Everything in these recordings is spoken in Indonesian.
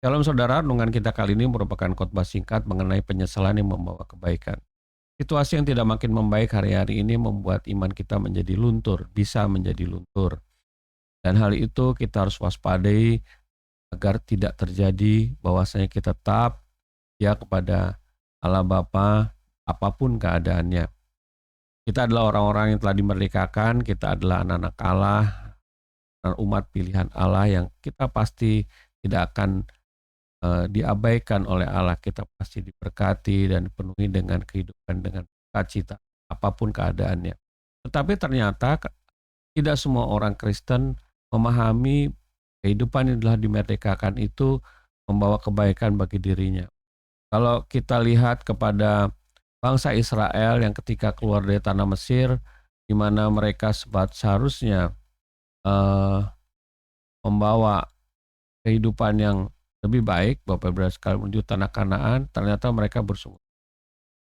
Shalom saudara, renungan kita kali ini merupakan khotbah singkat mengenai penyesalan yang membawa kebaikan. Situasi yang tidak makin membaik hari-hari ini membuat iman kita menjadi luntur, bisa menjadi luntur. Dan hal itu kita harus waspadai agar tidak terjadi bahwasanya kita tetap ya kepada Allah Bapa apapun keadaannya. Kita adalah orang-orang yang telah dimerdekakan, kita adalah anak-anak Allah, dan umat pilihan Allah yang kita pasti tidak akan diabaikan oleh Allah, kita pasti diberkati dan dipenuhi dengan kehidupan dengan sukacita, apapun keadaannya. Tetapi ternyata tidak semua orang Kristen memahami kehidupan yang telah dimerdekakan itu membawa kebaikan bagi dirinya. Kalau kita lihat kepada bangsa Israel yang ketika keluar dari tanah Mesir, di mana mereka seharusnya eh, membawa kehidupan yang lebih baik, Bapak Ibu sekalian menuju tanah Kanaan, ternyata mereka bersungguh.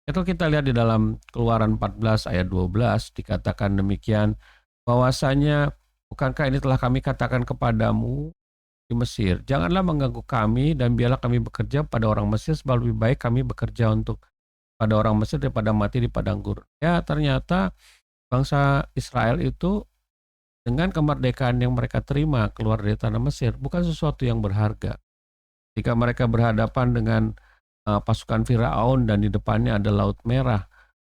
Itu kita lihat di dalam Keluaran 14 ayat 12 dikatakan demikian, bahwasanya bukankah ini telah kami katakan kepadamu di Mesir, janganlah mengganggu kami dan biarlah kami bekerja pada orang Mesir sebab lebih baik kami bekerja untuk pada orang Mesir daripada mati di padang gurun. Ya, ternyata bangsa Israel itu dengan kemerdekaan yang mereka terima keluar dari tanah Mesir bukan sesuatu yang berharga. Ketika mereka berhadapan dengan pasukan Firaun dan di depannya ada Laut Merah,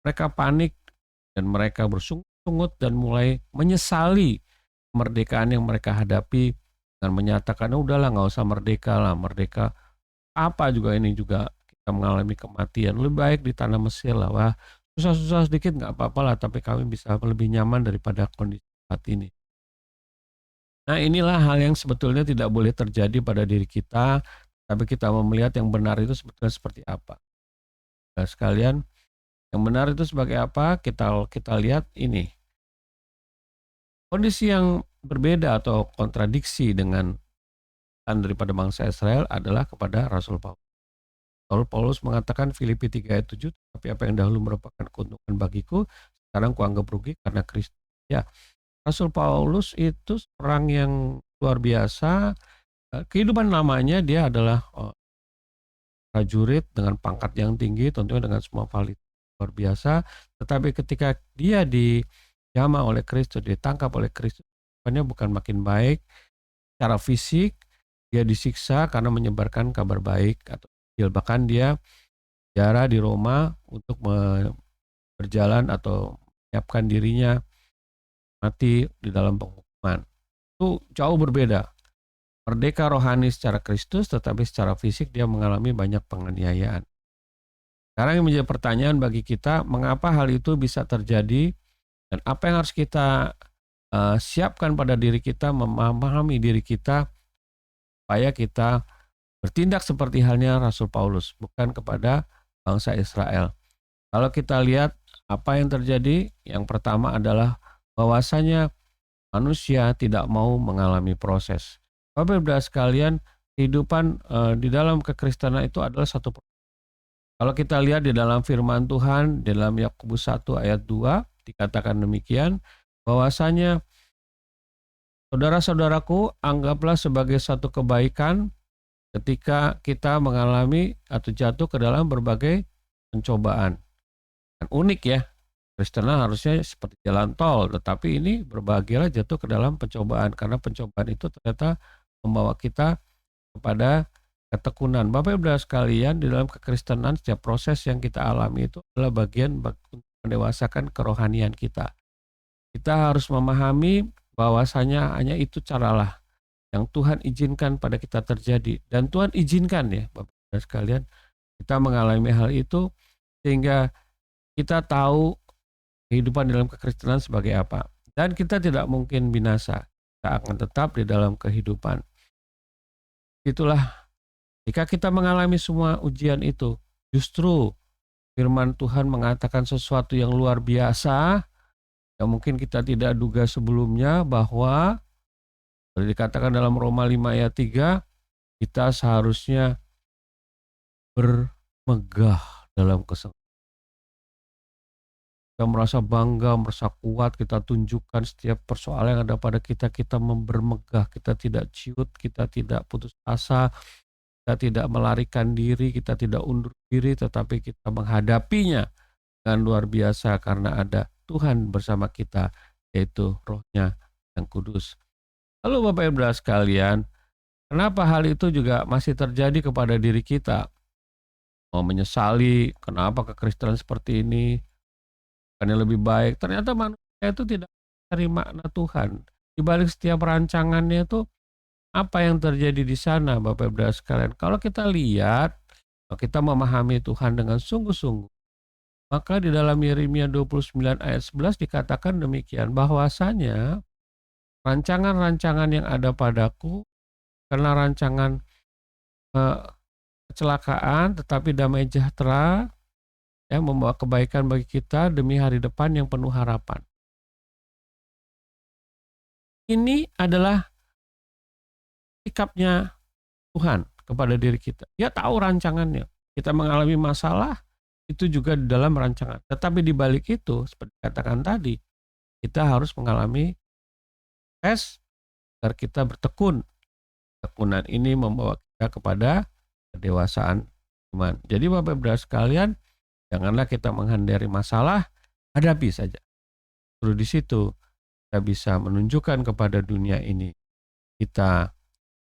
mereka panik dan mereka bersungut-sungut dan mulai menyesali kemerdekaan yang mereka hadapi dengan menyatakan, udahlah nggak usah merdeka lah, merdeka apa juga ini juga kita mengalami kematian, lebih baik di tanah Mesir lah, wah susah-susah sedikit nggak apa-apa lah, tapi kami bisa lebih nyaman daripada kondisi saat ini. Nah, inilah hal yang sebetulnya tidak boleh terjadi pada diri kita, tapi kita mau melihat yang benar itu sebetulnya seperti apa. Nah, sekalian, yang benar itu sebagai apa? Kita kita lihat ini. Kondisi yang berbeda atau kontradiksi dengan daripada bangsa Israel adalah kepada Rasul Paulus. Rasul Paulus mengatakan Filipi 3 ayat 7, tapi apa yang dahulu merupakan keuntungan bagiku, sekarang kuanggap rugi karena Kristus. Ya, Rasul Paulus itu orang yang luar biasa. Kehidupan lamanya dia adalah prajurit dengan pangkat yang tinggi, tentunya dengan semua fasilitas luar biasa. Tetapi ketika dia dijamah oleh Kristus, ditangkap oleh Kristus, harapannya bukan makin baik secara fisik, dia disiksa karena menyebarkan kabar baik atau bahkan dia penjara di Roma untuk berjalan atau menyiapkan dirinya mati di dalam penghukuman. Itu jauh berbeda. Merdeka rohani secara Kristus, tetapi secara fisik dia mengalami banyak penganiayaan. Sekarang yang menjadi pertanyaan bagi kita, mengapa hal itu bisa terjadi dan apa yang harus kita siapkan pada diri kita, memahami diri kita, supaya kita bertindak seperti halnya Rasul Paulus, bukan kepada bangsa Israel. Kalau kita lihat apa yang terjadi, yang pertama adalah bahwasanya manusia tidak mau mengalami proses. Bapak Ibu sekalian, kehidupan di dalam kekristenan itu adalah satu. Kalau kita lihat di dalam firman Tuhan, di dalam Yakobus 1 ayat 2, dikatakan demikian, bahwasanya saudara-saudaraku, anggaplah sebagai satu kebaikan ketika kita mengalami atau jatuh ke dalam berbagai pencobaan. Dan unik ya, Kristenan harusnya seperti jalan tol, tetapi ini berbahagialah jatuh ke dalam pencobaan, karena pencobaan itu ternyata membawa kita kepada ketekunan. Bapak Ibu sekalian, di dalam kekristenan setiap proses yang kita alami itu adalah bagian untuk mendewasakan kerohanian kita. Kita harus memahami bahwasanya hanya itu caralah yang Tuhan izinkan pada kita terjadi. Dan Tuhan izinkan ya Bapak Ibu sekalian, kita mengalami hal itu sehingga kita tahu kehidupan dalam kekristenan sebagai apa. Dan kita tidak mungkin binasa. Kita akan tetap di dalam kehidupan. Itulah jika kita mengalami semua ujian itu, justru firman Tuhan mengatakan sesuatu yang luar biasa yang mungkin kita tidak duga sebelumnya, bahwa seperti dikatakan dalam Roma 5 ayat 3, kita seharusnya bermegah dalam kesenggahan. Kita merasa bangga, merasa kuat, kita tunjukkan setiap persoalan yang ada pada kita, kita bermegah, kita tidak ciut, kita tidak putus asa, Kita tidak melarikan diri, kita tidak undur diri, tetapi kita menghadapinya dengan luar biasa karena ada Tuhan bersama kita, yaitu Roh-Nya yang kudus. Lalu Bapak Ibu sekalian, kenapa hal itu juga masih terjadi kepada diri kita? Mau menyesali, kenapa kekristenan seperti ini, bukannya lebih baik. Ternyata manusia itu tidak mencari makna Tuhan. Di balik setiap rancangannya itu, apa yang terjadi di sana Bapak Ibu sekalian? Kalau kita lihat, kalau kita memahami Tuhan dengan sungguh-sungguh, maka di dalam Yeremia 29 ayat 11 dikatakan demikian, bahwasanya rancangan-rancangan yang ada padaku karena rancangan eh, kecelakaan tetapi damai sejahtera, yang membawa kebaikan bagi kita demi hari depan yang penuh harapan. Ini adalah sikapnya Tuhan kepada diri kita. Dia tahu rancangannya. Kita mengalami masalah, itu juga di dalam rancangan. Tetapi di balik itu, seperti katakan tadi, kita harus mengalami tes agar kita bertekun. Tekunan ini membawa kita kepada kedewasaan iman. Jadi Bapak Ibu sekalian, janganlah kita menghindari masalah, hadapi saja. Terus di situ kita bisa menunjukkan kepada dunia ini, kita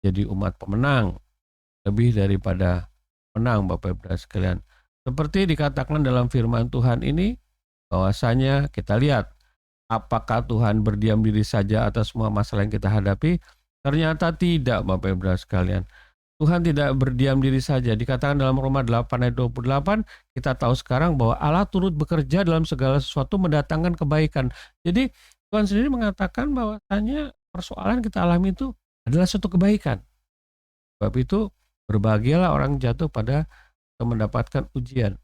jadi umat pemenang, lebih daripada menang Bapak Ibu sekalian. Seperti dikatakan dalam firman Tuhan ini, bahwasanya kita lihat, apakah Tuhan berdiam diri saja atas semua masalah yang kita hadapi? Ternyata tidak Bapak Ibu sekalian. Tuhan tidak berdiam diri saja. Dikatakan dalam Roma 8 ayat 28, kita tahu sekarang bahwa Allah turut bekerja dalam segala sesuatu mendatangkan kebaikan. Jadi Tuhan sendiri mengatakan bahwasanya persoalan kita alami itu adalah suatu kebaikan. Sebab itu berbahagialah orang jatuh pada mendapatkan ujian.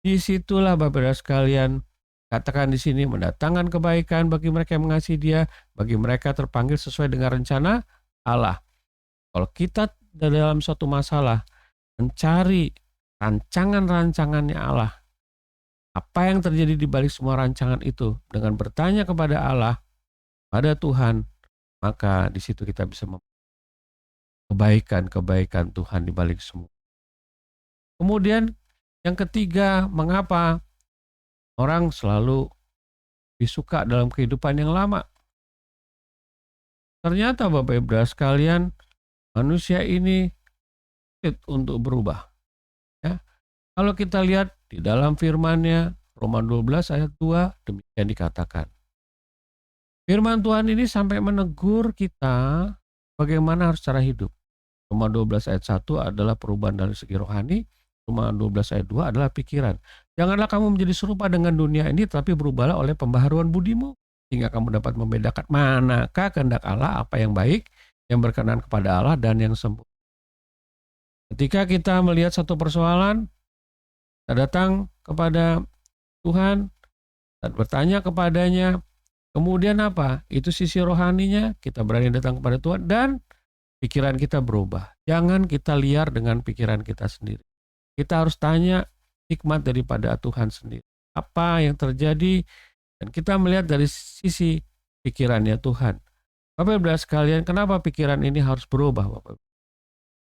Disitulah Bapak Ibu sekalian, katakan di sini mendatangkan kebaikan bagi mereka yang mengasihi Dia, bagi mereka terpanggil sesuai dengan rencana Allah. Kalau kita dalam suatu masalah mencari rancangan-rancangannya Allah, apa yang terjadi di balik semua rancangan itu, dengan bertanya kepada Allah, pada Tuhan, maka di situ kita bisa kebaikan-kebaikan Tuhan di balik semua. Kemudian yang ketiga, mengapa orang selalu lebih suka dalam kehidupan yang lama? Ternyata Bapak Ibu sekalian, manusia ini sulit untuk berubah. Ya. Kalau kita lihat di dalam firman-Nya, Roma 12 ayat 2, demikian dikatakan. Firman Tuhan ini sampai menegur kita bagaimana harus cara hidup. Roma 12 ayat 1 adalah perubahan dari segi rohani, Roma 12 ayat 2 adalah pikiran. Janganlah kamu menjadi serupa dengan dunia ini, tapi berubahlah oleh pembaharuan budimu, sehingga kamu dapat membedakan manakah kehendak Allah, apa yang baik, yang berkenan kepada Allah, dan yang sempurna. Ketika kita melihat satu persoalan, kita datang kepada Tuhan, dan bertanya kepadanya, kemudian apa? Itu sisi rohaninya, kita berani datang kepada Tuhan, dan pikiran kita berubah. Jangan kita liar dengan pikiran kita sendiri. Kita harus tanya hikmat daripada Tuhan sendiri. Apa yang terjadi? Dan kita melihat dari sisi pikirannya Tuhan. Bapak Ibu sekalian, kenapa pikiran ini harus berubah Bapak Ibu?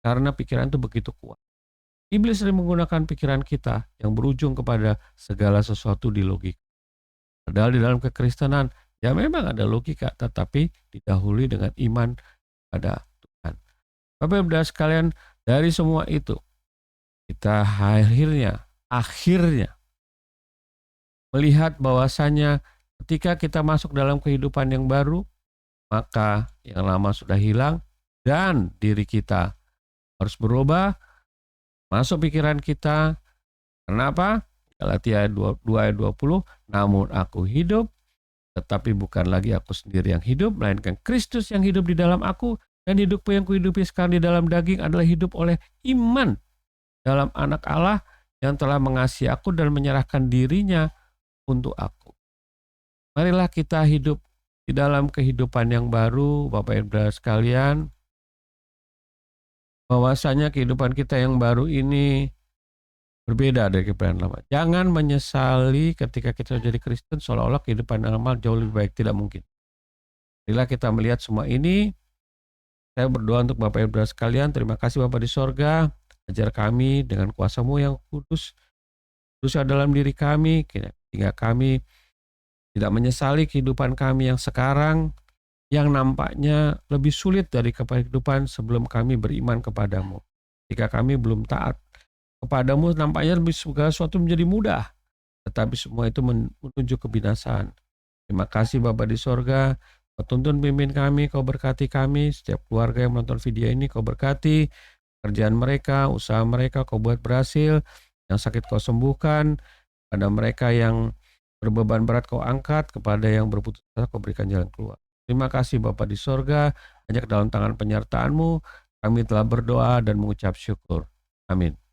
Karena pikiran itu begitu kuat. Iblis sering menggunakan pikiran kita yang berujung kepada segala sesuatu di logika. Padahal di dalam kekristenan, ya memang ada logika, tetapi didahului dengan iman pada Tuhan. Bapak Ibu sekalian, dari semua itu, kita akhirnya melihat bahwasanya ketika kita masuk dalam kehidupan yang baru, maka yang lama sudah hilang dan diri kita harus berubah, masuk pikiran kita. Kenapa? Galatia 2 ayat 20, namun aku hidup, tetapi bukan lagi aku sendiri yang hidup, melainkan Kristus yang hidup di dalam aku, dan hidupku yang kuhidupi sekarang di dalam daging adalah hidup oleh iman dalam anak Allah yang telah mengasihi aku dan menyerahkan dirinya untuk aku. Marilah kita hidup di dalam kehidupan yang baru, Bapak Ibu sekalian, bahwasanya kehidupan kita yang baru ini berbeda dari kehidupan lama. Jangan menyesali ketika kita jadi Kristen seolah-olah kehidupan lama jauh lebih baik. Tidak mungkin. Marilah kita melihat semua ini Saya berdoa untuk Bapak Ibu sekalian, terima kasih Bapa di sorga, ajar kami dengan kuasa-Mu yang kudus, kudus dalam diri kami, sehingga kami tidak menyesali kehidupan kami yang sekarang, yang nampaknya lebih sulit dari kehidupan sebelum kami beriman kepadamu. Jika kami belum taat kepadamu, nampaknya lebih segala sesuatu menjadi mudah, tetapi semua itu menuju kebinasaan. Terima kasih Bapa di sorga, Kau tuntun pimpin kami, Kau berkati kami, setiap keluarga yang menonton video ini Kau berkati, kerjaan mereka, usaha mereka Kau buat berhasil, yang sakit Kau sembuhkan, pada mereka yang berbeban berat Kau angkat, kepada yang berputus asa Kau berikan jalan keluar. Terima kasih Bapa di sorga, hanya ke dalam tangan penyertaan-Mu, kami telah berdoa dan mengucap syukur. Amin.